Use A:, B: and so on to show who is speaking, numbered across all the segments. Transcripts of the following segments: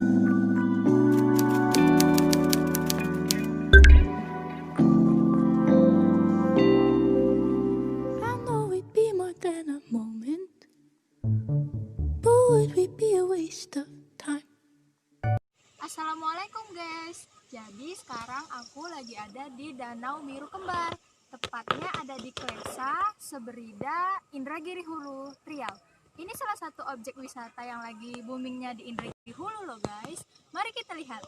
A: know it'd be more than a moment, but would we be a waste of time?
B: Assalamualaikum guys. Jadi sekarang aku lagi ada di Danau Biru Kembar. Tepatnya ada di Klesa, Seberida, Indragiri Hulu, Riau. Ini salah satu objek wisata yang lagi boomingnya di Indragiri Hulu loh guys. Mari kita lihat.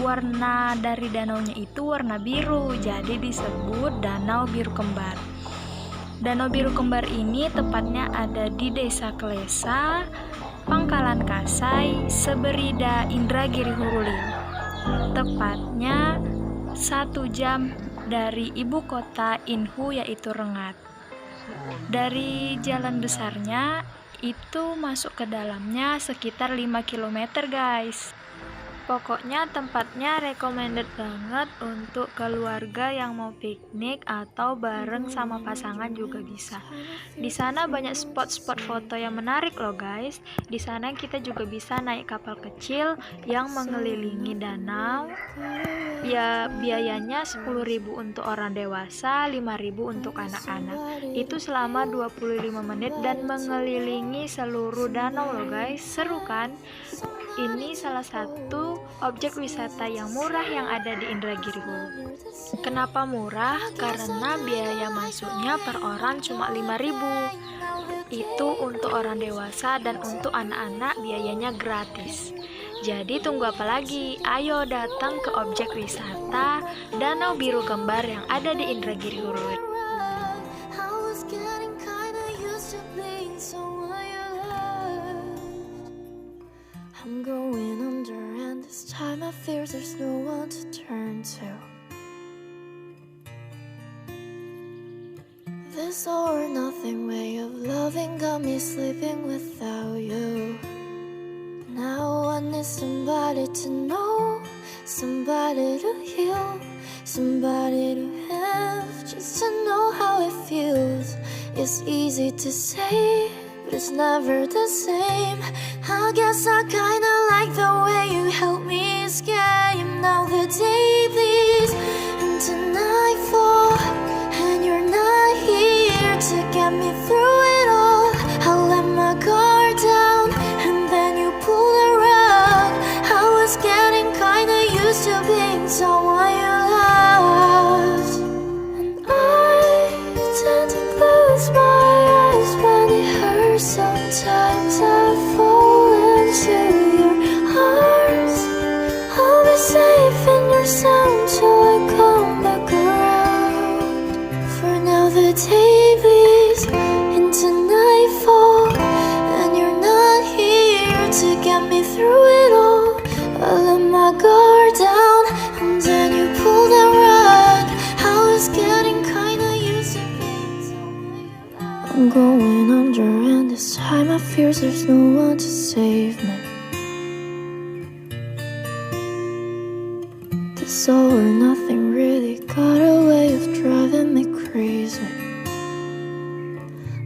B: Warna dari danaunya itu warna biru, jadi disebut Danau Biru Kembar. Danau Biru Kembar ini tepatnya ada di Desa Klesa, Pangkalan Kasai, Seberida, Indragiri Hulu, Riau. Tepatnya 1 jam dari ibu kota Inhu yaitu Rengat. Dari jalan besarnya itu masuk ke dalamnya sekitar 5 km guys. Pokoknya tempatnya recommended banget untuk keluarga yang mau piknik atau bareng sama pasangan juga bisa. Di sana banyak spot-spot foto yang menarik loh guys. Di sana kita juga bisa naik kapal kecil yang mengelilingi danau. Ya biayanya 10.000 untuk orang dewasa, 5.000 untuk anak-anak. Itu selama 25 menit dan mengelilingi seluruh danau loh guys. Seru kan? Ini salah satu objek wisata yang murah yang ada di Indragiri Hulu. Kenapa murah? Karena biaya masuknya per orang cuma 5.000. Itu untuk orang dewasa dan untuk anak-anak biayanya gratis. Jadi tunggu apa lagi? Ayo datang ke objek wisata Danau Biru Kembar yang ada di Indragiri Hulu.
A: I'm going under, and this time I fear there's no one to turn to. This all or nothing way of loving got me sleeping without you. Now I need somebody to know, somebody to heal, somebody to have, just to know how it feels. It's easy to say, but it's never the same. I guess I kinda like the way you help me escape. Now the day bleeds into nightfall, and you're not here to get me through it all. I let my guard down, and then you pull the rug. I was getting kinda used to being someone you loved, and I tend to close my eyes when it hurts. Sometimes I fall into your arms. I'll be safe in your sound till I come back around. For now the day bleeds there's no one to save me. This all or nothing really got a way of driving me crazy.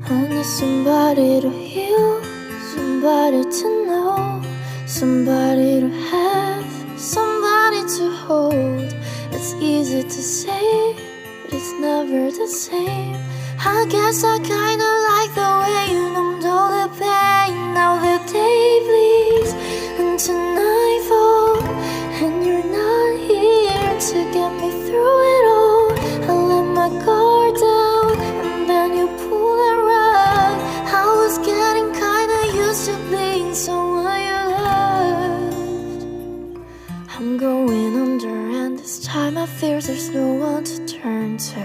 A: I need somebody to heal, somebody to know, somebody to have, somebody to hold. It's easy to say, but it's never the same. I guess I kinda like the way you numbed all the pain. Now the day bleeds into nightfall, and you're not here to get me through it all. I let my guard down, and then you pull the rug. I was getting kinda used to being someone you loved. I'm going under, and this time I fear there's no one to turn to.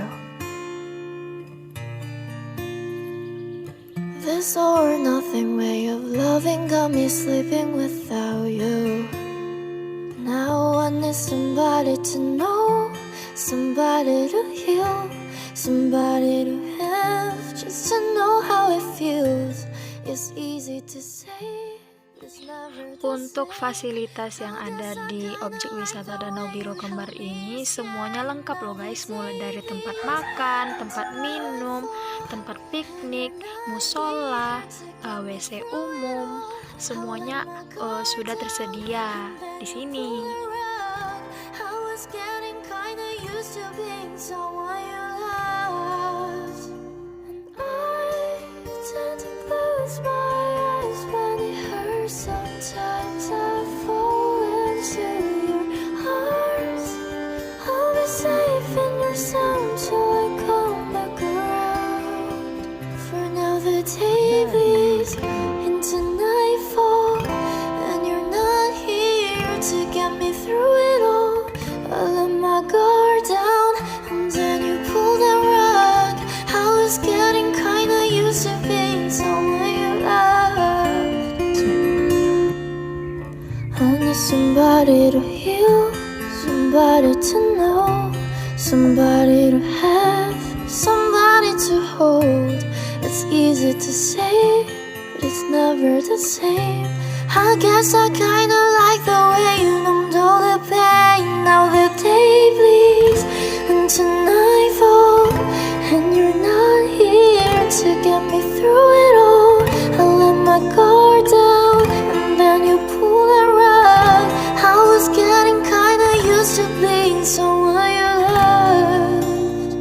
A: This all or nothing way of loving got me sleeping without you. Now I need somebody to know, somebody to heal, somebody to have, just to know how it feels. It's easy to say, but it's never the
B: Untuk
A: same.
B: fasilitas yang ada di objek wisata Danau Biru Kembar ini semuanya lengkap loh guys, mulai dari tempat makan, tempat minum, tempat piknik, musola, WC umum, semuanya sudah tersedia di sini.
A: I was getting kinda used to being someone you loved. And I tend to close my eyes when it hurts. Sometimes I fall into your arms. I'll be safe in your sound till I come back around. For now the day bleeds into nightfall, and you're not here to get me through it all. I let my guard down, and then you pulled the rug. I was getting kinda used to being someone you loved. I need somebody to heal, somebody to know, somebody to have, somebody to hold. It's easy to say, but it's never the same. I guess I kinda like the way you numbed all the pain. Now the day bleeds into nightfall, and you're not here to get me through it all. I let my guard down, and then you pull the rug. I was getting kinda used to being someone you loved.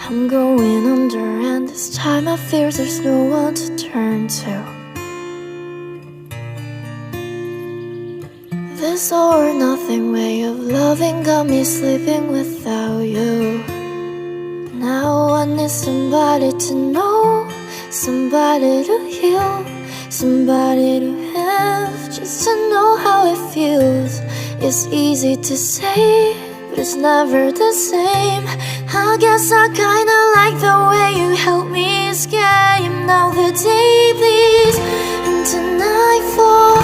A: I'm going under, and this time I fear there's no one to turn to. This all or nothing way of loving got me sleeping without you. Now I need somebody to know, somebody to heal, somebody to have, just to know how it feels. It's easy to say, but it's never the same. I guess I kinda like the way you help me escape. Now the day bleeds into nightfall,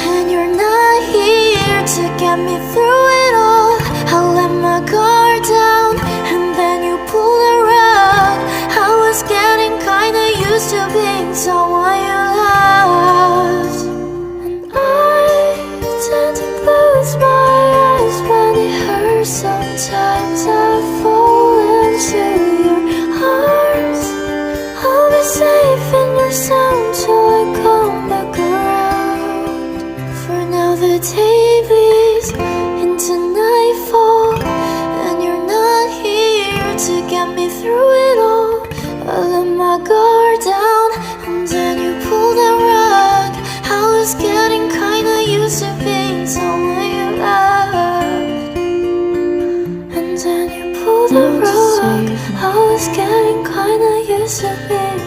A: and you're not here to get me through it all. I let my guard down, and then you pull the rug. I was getting kinda used to being someone you loved. And I tend to close my eyes when it hurts. Sometimes I fall into your arms. I'll be safe in your sound till I come back around. For now the day bleeds into nightfall, and you're not here to get me through it all. I let my guard down, and then you pull the rug. I was getting kinda used to being someone you loved. And then you pull the rug. I was getting kinda used to being.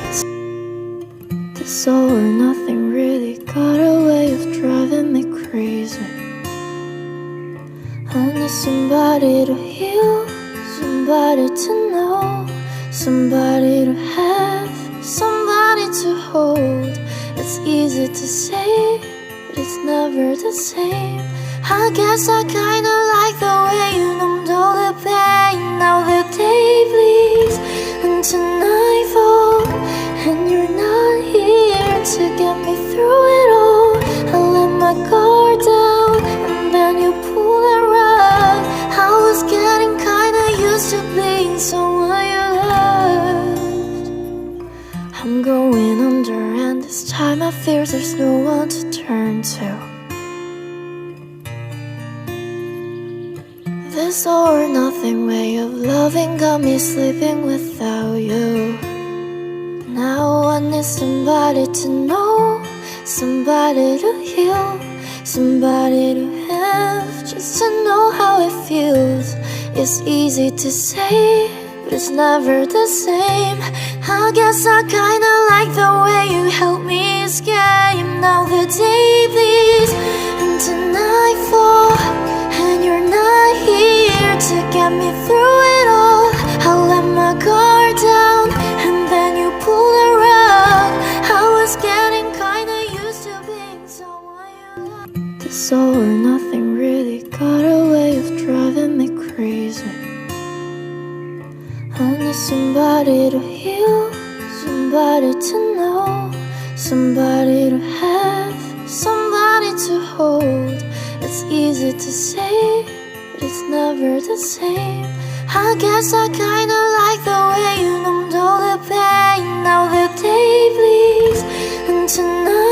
A: This all or nothing really got a way of driving me crazy. I need somebody to heal, somebody to know, somebody to have, somebody to hold. It's easy to say, but it's never the same. I guess I kinda like the way you numbed all the pain. Now the day bleeds into nightfall, and you're not here to get get me through it all. I let my guard down, and then you pulled the rug. I was getting kinda used to being someone you loved. I'm going under, and this time I fear there's no one to turn to. This all or nothing way of loving got me sleeping without you. Now I need somebody to know, somebody to heal, somebody to have, just to know how it feels. It's easy to say, but it's never the same. I guess I kinda like the way you help me escape. Now the day bleeds into nightfall, and you're not here to get me through it all. I let my guard down, and then you pulled the rug. I was getting kinda used to being someone you love. This all or nothing really got a way of driving me crazy. I need somebody to heal, somebody to know, somebody to have, somebody to hold. It's easy to say, but it's never the same. I guess I kinda like the way you numbed all the pain. Now the day bleeds into night.